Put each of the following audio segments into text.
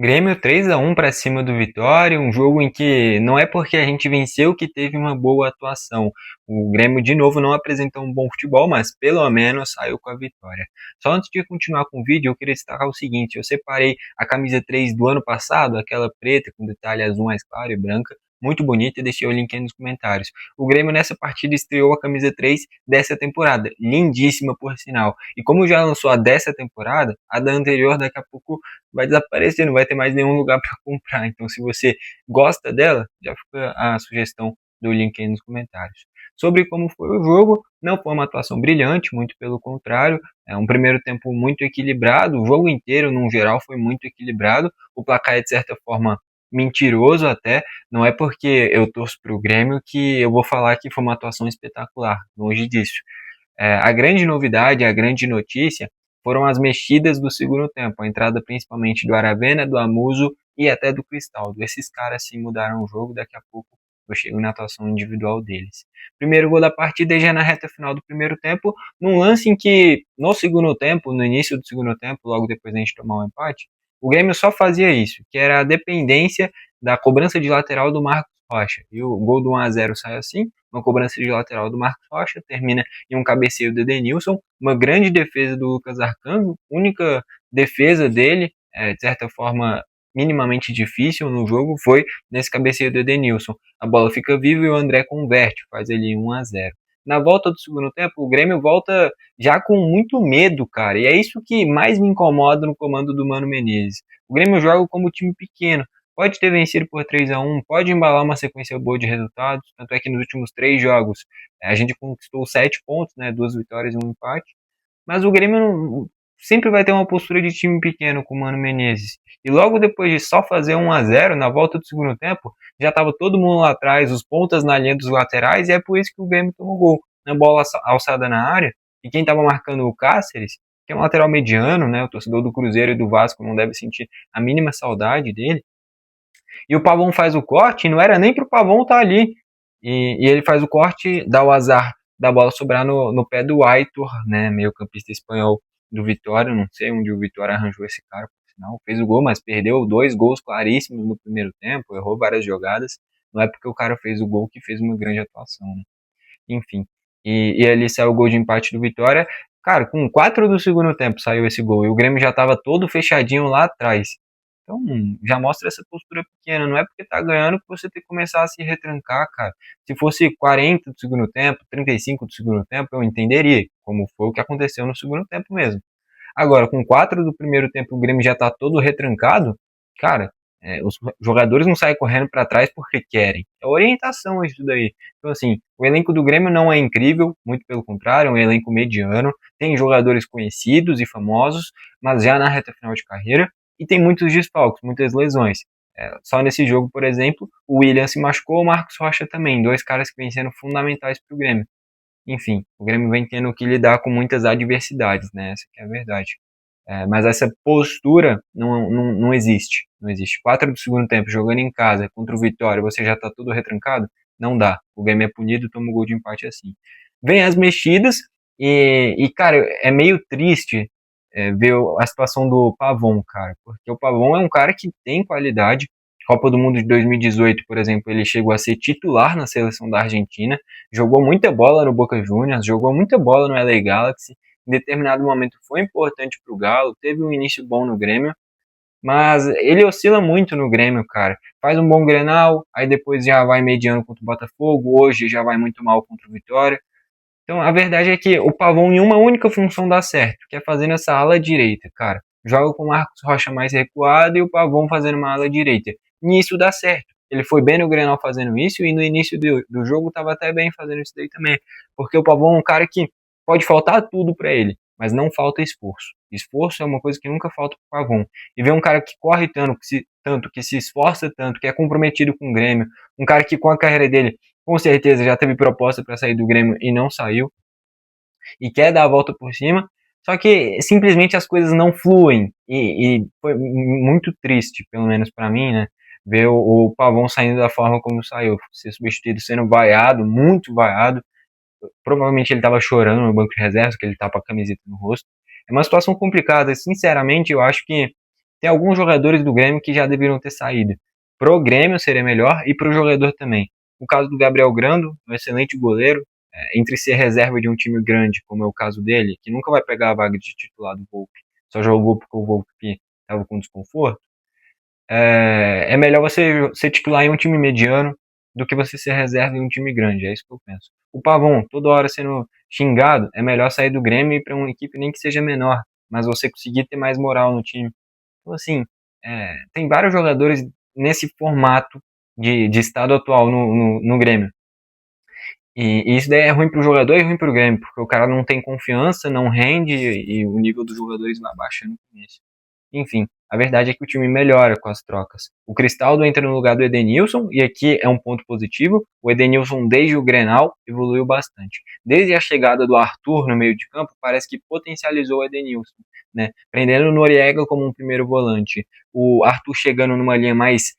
Grêmio 3-1 para cima do Vitória, um jogo em que não é porque a gente venceu que teve uma boa atuação. O Grêmio de novo não apresentou um bom futebol, mas pelo menos saiu com a vitória. Só antes de continuar com o vídeo, eu queria destacar o seguinte: eu separei a camisa 3 do ano passado, aquela preta com detalhe azul mais claro e branca, muito bonita, e deixei o link aí nos comentários. O Grêmio nessa partida estreou a camisa 3 dessa temporada, lindíssima por sinal. E como já lançou a dessa temporada, a da anterior daqui a pouco vai desaparecer, não vai ter mais nenhum lugar para comprar. Então, se você gosta dela, já fica a sugestão do link aí nos comentários. Sobre como foi o jogo, não foi uma atuação brilhante, muito pelo contrário, é um primeiro tempo muito equilibrado, o jogo inteiro, no geral, foi muito equilibrado, o placar é, de certa forma, mentiroso até, não é porque eu torço para o Grêmio que eu vou falar que foi uma atuação espetacular, longe disso. A grande novidade, a grande notícia foram as mexidas do segundo tempo, a entrada principalmente do Aravena, do Amuso e até do Cristaldo. Esses caras sim mudaram o jogo, daqui a pouco eu chego na atuação individual deles. Primeiro gol da partida já na reta final do primeiro tempo, num lance em que no segundo tempo, no início do segundo tempo, logo depois da gente tomar um empate, o Grêmio só fazia isso, que era a dependência da cobrança de lateral do Marcos Rocha. E o gol do 1-0 sai assim, uma cobrança de lateral do Marcos Rocha, termina em um cabeceio do Edenilson, uma grande defesa do Lucas Arcanjo, única defesa dele, de certa forma minimamente difícil no jogo, foi nesse cabeceio do Edenilson. A bola fica viva e o André converte, faz ele 1-0. Na volta do segundo tempo, o Grêmio volta já com muito medo, cara, e é isso que mais me incomoda no comando do Mano Menezes. O Grêmio joga como time pequeno, pode ter vencido por 3-1, pode embalar uma sequência boa de resultados, tanto é que nos últimos 3 jogos a gente conquistou 7 pontos, né, 2 vitórias e um empate, mas o Grêmio sempre vai ter uma postura de time pequeno com o Mano Menezes. E logo depois de só fazer 1-0, na volta do segundo tempo, já estava todo mundo lá atrás, os pontas na linha dos laterais, e é por isso que o Grêmio tomou gol. Na bola alçada na área, e quem estava marcando o Cáceres, que é um lateral mediano, né, o torcedor do Cruzeiro e do Vasco não deve sentir a mínima saudade dele, e o Pavão faz o corte, e não era nem pro Pavão estar ali. E ele faz o corte, dá o azar da bola sobrar no pé do Aitor, né, meio campista espanhol do Vitória, não sei onde o Vitória arranjou esse cara, por sinal, fez o gol, mas perdeu 2 gols claríssimos no primeiro tempo, errou várias jogadas, não é porque o cara fez o gol que fez uma grande atuação, né? Enfim, e ali saiu o gol de empate do Vitória, cara, com 4 do segundo tempo saiu esse gol, e o Grêmio já estava todo fechadinho lá atrás, então, já mostra essa postura pequena. Não é porque tá ganhando que você tem que começar a se retrancar, cara. Se fosse 40 do segundo tempo, 35 do segundo tempo, eu entenderia, como foi o que aconteceu no segundo tempo mesmo. Agora, com 4 do primeiro tempo, o Grêmio já tá todo retrancado, cara, os jogadores não saem correndo para trás porque querem. É orientação isso daí. Então, assim, o elenco do Grêmio não é incrível, muito pelo contrário, é um elenco mediano. Tem jogadores conhecidos e famosos, mas já na reta final de carreira, e tem muitos desfalques, muitas lesões. Só nesse jogo, por exemplo, o William se machucou, o Marcos Rocha também, dois caras que vêm sendo fundamentais para o Grêmio. Enfim, o Grêmio vem tendo que lidar com muitas adversidades, né? Essa que é a verdade. Mas essa postura não existe. Não existe. 4 do segundo tempo, jogando em casa contra o Vitória, você já tá todo retrancado? Não dá. O Grêmio é punido, toma um gol de empate assim. Vem as mexidas cara, é meio triste ver a situação do Pavon, cara. Porque o Pavon é um cara que tem qualidade. Copa do Mundo de 2018, por exemplo, ele chegou a ser titular na seleção da Argentina, jogou muita bola no Boca Juniors, jogou muita bola no LA Galaxy, em determinado momento foi importante para o Galo, teve um início bom no Grêmio, mas ele oscila muito no Grêmio, cara. Faz um bom Grenal, aí depois já vai mediano contra o Botafogo, hoje já vai muito mal contra o Vitória. Então a verdade é que o Pavão em uma única função dá certo, que é fazendo essa ala direita, cara. Joga com o Marcos Rocha mais recuado e o Pavão fazendo uma ala direita. Nisso dá certo. Ele foi bem no Grenal fazendo isso e no início do jogo estava até bem fazendo isso daí também. Porque o Pavão é um cara que pode faltar tudo para ele, mas não falta esforço. Esforço é uma coisa que nunca falta pro Pavão. E ver um cara que corre tanto, que se esforça tanto, que é comprometido com o Grêmio, um cara que com a carreira dele com certeza já teve proposta para sair do Grêmio e não saiu, e quer dar a volta por cima, só que simplesmente as coisas não fluem, e foi muito triste, pelo menos para mim, né, ver o Pavão saindo da forma como saiu, ser substituído sendo vaiado, muito vaiado, provavelmente ele estava chorando no banco de reservas, que ele tapa a camiseta no rosto, é uma situação complicada, sinceramente eu acho que tem alguns jogadores do Grêmio que já deveriam ter saído. Pro Grêmio seria melhor e pro jogador também. O caso do Gabriel Grando, um excelente goleiro, entre ser reserva de um time grande, como é o caso dele, que nunca vai pegar a vaga de titular do Volpe, só jogou porque o Volpe estava com desconforto, é melhor você ser titular em um time mediano do que você ser reserva em um time grande, é isso que eu penso. O Pavon, toda hora sendo xingado, é melhor sair do Grêmio e ir para uma equipe nem que seja menor, mas você conseguir ter mais moral no time. Então, assim, tem vários jogadores nesse formato de estado atual no Grêmio. E isso daí é ruim pro jogador e ruim pro Grêmio, porque o cara não tem confiança, não rende e o nível dos jogadores vai baixando com isso. Enfim, a verdade é que o time melhora com as trocas. O Cristaldo entra no lugar do Edenilson, e aqui é um ponto positivo. O Edenilson, desde o Grenal, evoluiu bastante. Desde a chegada do Arthur no meio de campo, parece que potencializou o Edenilson, né? Prendendo o Noriega como um primeiro volante. O Arthur chegando numa linha mais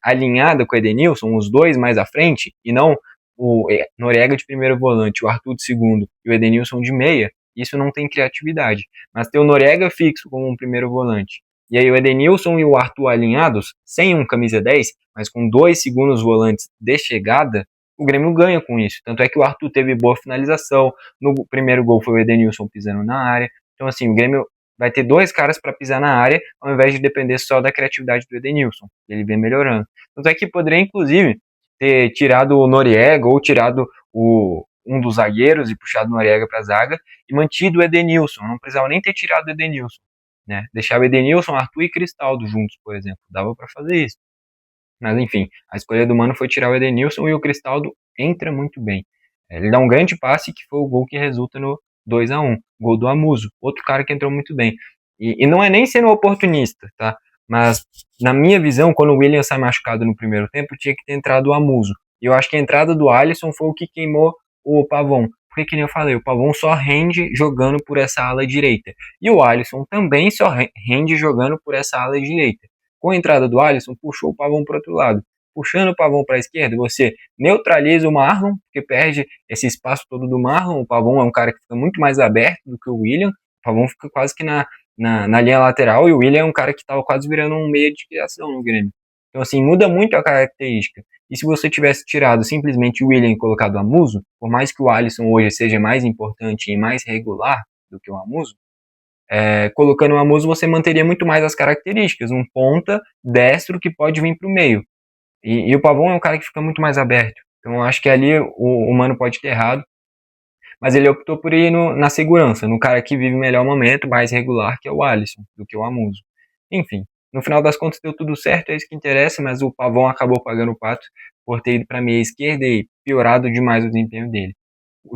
alinhada com o Edenilson, os dois mais à frente, e não o Noriega de primeiro volante, o Arthur de segundo e o Edenilson de meia, isso não tem criatividade. Mas ter o Noriega fixo como um primeiro volante, e aí o Edenilson e o Arthur alinhados, sem um camisa 10, mas com dois segundos volantes de chegada, o Grêmio ganha com isso. Tanto é que o Arthur teve boa finalização, no primeiro gol foi o Edenilson pisando na área. Então, assim, o Grêmio vai ter dois caras para pisar na área, ao invés de depender só da criatividade do Edenilson. Ele vem melhorando. Tanto é que poderia, inclusive, ter tirado o Noriega ou tirado um dos zagueiros e puxado o Noriega para a zaga e mantido o Edenilson. Não precisava nem ter tirado o Edenilson, né? Deixava Edenilson, Arthur e Cristaldo juntos, por exemplo. Dava para fazer isso. Mas enfim, a escolha do Mano foi tirar o Edenilson e o Cristaldo entra muito bem. Ele dá um grande passe que foi o gol que resulta no 2-1, gol do Amuso, outro cara que entrou muito bem. E não é nem sendo oportunista, tá? Mas na minha visão, quando o William sai machucado no primeiro tempo, tinha que ter entrado o Amuso. E eu acho que a entrada do Alisson foi o que queimou o Pavon. Porque, que nem eu falei, o Pavon só rende jogando por essa ala direita. E o Alisson também só rende jogando por essa ala direita. Com a entrada do Alisson, puxou o Pavon para o outro lado. Puxando o Pavon para a esquerda, você neutraliza o Marlon, porque perde esse espaço todo do Marlon. O Pavon é um cara que fica muito mais aberto do que o William. O Pavon fica quase que na linha lateral, e o William é um cara que estava quase virando um meia de criação no Grêmio. Então, assim, muda muito a característica. E se você tivesse tirado simplesmente o William e colocado o Amuso, por mais que o Alisson hoje seja mais importante e mais regular do que o Amuso, colocando o Amuso você manteria muito mais as características, um ponta destro que pode vir para o meio. E o Pavon é um cara que fica muito mais aberto. Então eu acho que ali o Mano pode ter errado, mas ele optou por ir na segurança, no cara que vive o melhor momento, mais regular, que é o Alisson, do que o Amuso. Enfim, no final das contas deu tudo certo, é isso que interessa, mas o Pavon acabou pagando o pato por ter ido para a meia esquerda e piorado demais o desempenho dele.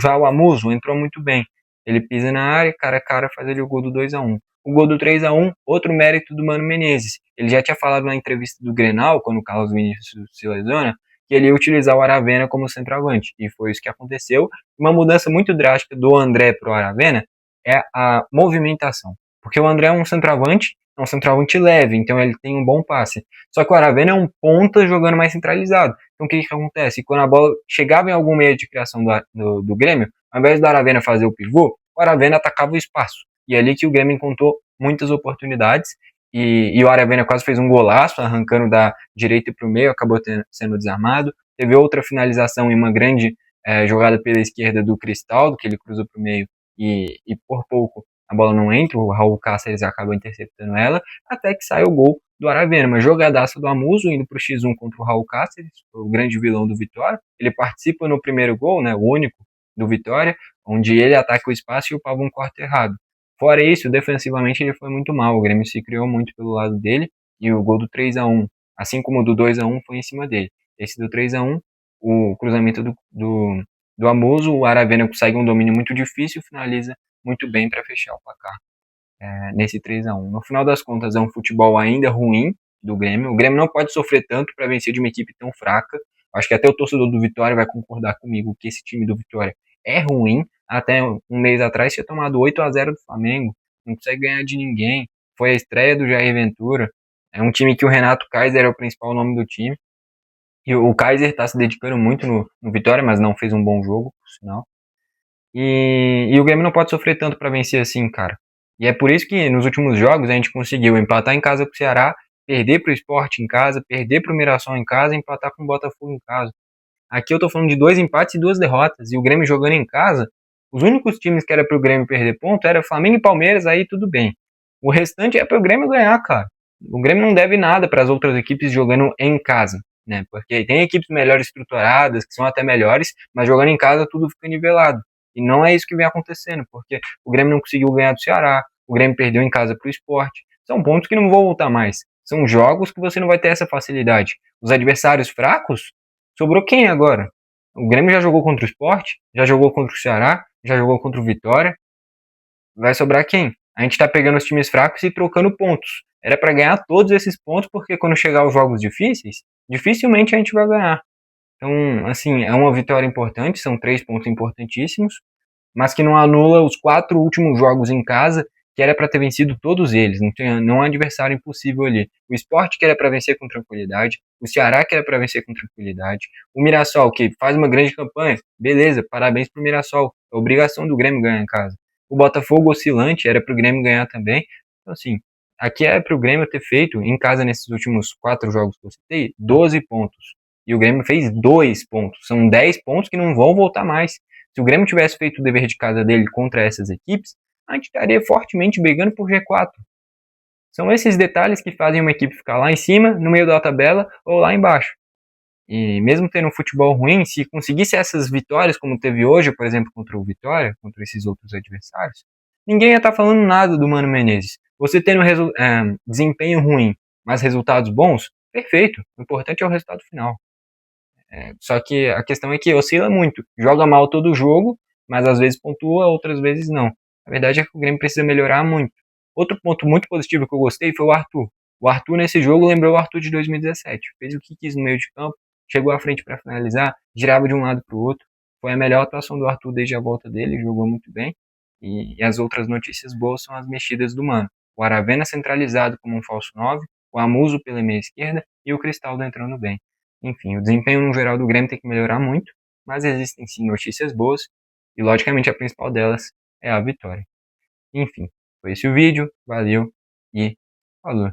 Já o Amuso entrou muito bem. Ele pisa na área, cara a cara, faz ali o gol do 2-1. O gol do 3-1, outro mérito do Mano Menezes. Ele já tinha falado na entrevista do Grenal, quando o Carlos Vinícius se lesiona, que ele ia utilizar o Aravena como centroavante. E foi isso que aconteceu. Uma mudança muito drástica do André para o Aravena é a movimentação. Porque o André é um centroavante leve, então ele tem um bom passe. Só que o Aravena é um ponta jogando mais centralizado. Então o que acontece? Quando a bola chegava em algum meio de criação do Grêmio, ao invés do Aravena fazer o pivô, o Aravena atacava o espaço. E é ali que o Grêmio encontrou muitas oportunidades. E o Aravena quase fez um golaço, arrancando da direita para o meio, acabou sendo desarmado. Teve outra finalização em uma grande jogada pela esquerda do Cristaldo, que ele cruzou para o meio e por pouco a bola não entra, o Raul Cáceres acaba interceptando ela, até que sai o gol do Aravena, uma jogadaça do Amuso indo para o X1 contra o Raul Cáceres, o grande vilão do Vitória. Ele participa no primeiro gol, né, o único do Vitória, onde ele ataca o espaço e o Pavon corta errado. Fora isso, defensivamente ele foi muito mal, o Grêmio se criou muito pelo lado dele, e o gol do 3-1, assim como o do 2-1, foi em cima dele. Esse do 3-1, o cruzamento do Amuso, o Aravena consegue um domínio muito difícil, finaliza muito bem para fechar o placar nesse 3-1. No final das contas, é um futebol ainda ruim do Grêmio. O Grêmio não pode sofrer tanto para vencer de uma equipe tão fraca. Acho que até o torcedor do Vitória vai concordar comigo que esse time do Vitória é ruim. Até um mês atrás tinha tomado 8-0 do Flamengo. Não consegue ganhar de ninguém. Foi a estreia do Jair Ventura. É um time que o Renato Kaiser é o principal nome do time. E o Kaiser está se dedicando muito no Vitória, mas não fez um bom jogo, por sinal. E o Grêmio não pode sofrer tanto para vencer assim, cara. E é por isso que nos últimos jogos a gente conseguiu empatar em casa com o Ceará, perder para o Sport em casa, perder para o Mirassol em casa e empatar com o Botafogo em casa. Aqui eu tô falando de 2 empates e 2 derrotas. E o Grêmio jogando em casa, os únicos times que era pro Grêmio perder ponto era Flamengo e Palmeiras, aí tudo bem. O restante é pro Grêmio ganhar, cara. O Grêmio não deve nada para as outras equipes jogando em casa, né? Porque tem equipes melhor estruturadas, que são até melhores, mas jogando em casa tudo fica nivelado. E não é isso que vem acontecendo, porque o Grêmio não conseguiu ganhar do Ceará, o Grêmio perdeu em casa pro Sport. São pontos que não vão voltar mais. São jogos que você não vai ter essa facilidade. Os adversários fracos, sobrou quem agora? O Grêmio já jogou contra o Sport, já jogou contra o Ceará, já jogou contra o Vitória. Vai sobrar quem? A gente tá pegando os times fracos e trocando pontos. Era para ganhar todos esses pontos, porque quando chegar os jogos difíceis, dificilmente a gente vai ganhar. Então, assim, é uma vitória importante, são 3 pontos importantíssimos, mas que não anula os 4 últimos jogos em casa, que era para ter vencido todos eles, não há adversário impossível ali. O Sport que era para vencer com tranquilidade, o Ceará que era para vencer com tranquilidade, o Mirassol que faz uma grande campanha, beleza, parabéns pro Mirassol, é obrigação do Grêmio ganhar em casa. O Botafogo oscilante era pro Grêmio ganhar também, então assim, aqui é pro Grêmio ter feito em casa nesses últimos 4 jogos que eu citei, 12 pontos. E o Grêmio fez 2 pontos, são 10 pontos que não vão voltar mais. Se o Grêmio tivesse feito o dever de casa dele contra essas equipes, a gente estaria fortemente brigando por G4. São esses detalhes que fazem uma equipe ficar lá em cima, no meio da tabela, ou lá embaixo. E mesmo tendo um futebol ruim, se conseguisse essas vitórias como teve hoje, por exemplo, contra o Vitória, contra esses outros adversários, ninguém ia estar falando nada do Mano Menezes. Você tendo desempenho ruim, mas resultados bons, perfeito. O importante é o resultado final. Só que a questão é que oscila muito. Joga mal todo jogo, mas às vezes pontua, outras vezes não. A verdade é que o Grêmio precisa melhorar muito. Outro ponto muito positivo que eu gostei foi o Arthur. O Arthur nesse jogo lembrou o Arthur de 2017. Fez o que quis no meio de campo, chegou à frente para finalizar, girava de um lado para o outro. Foi a melhor atuação do Arthur desde a volta dele, jogou muito bem. E as outras notícias boas são as mexidas do Mano. O Aravena centralizado como um falso 9, o Amuso pela meia esquerda e o Cristaldo entrando bem. Enfim, o desempenho no geral do Grêmio tem que melhorar muito, mas existem sim notícias boas, e logicamente a principal delas é a vitória. Enfim, foi esse o vídeo, valeu e falou!